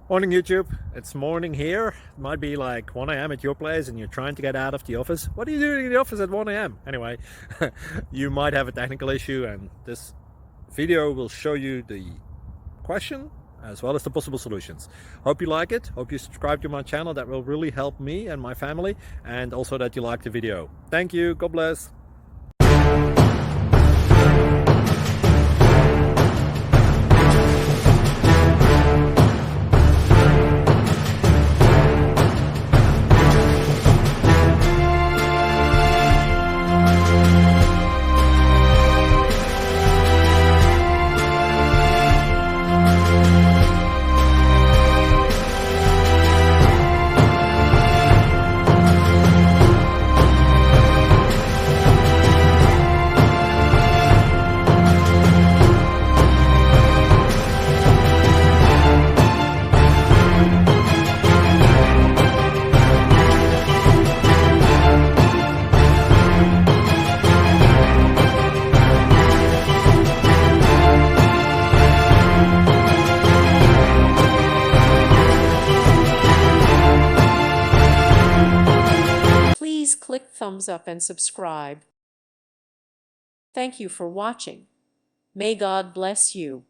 Morning YouTube, it's morning here. It might be like 1 a.m. at your place and you're trying to get out of the office. What are you doing in the office at 1 a.m.? Anyway, you might have a technical issue and this video will show you the question as well as the possible solutions. Hope you like it, hope you subscribe to my channel. That will really help me and my family, and also that you like the video. Thank you, God bless. Please click thumbs up and subscribe. Thank you for watching. May God bless you.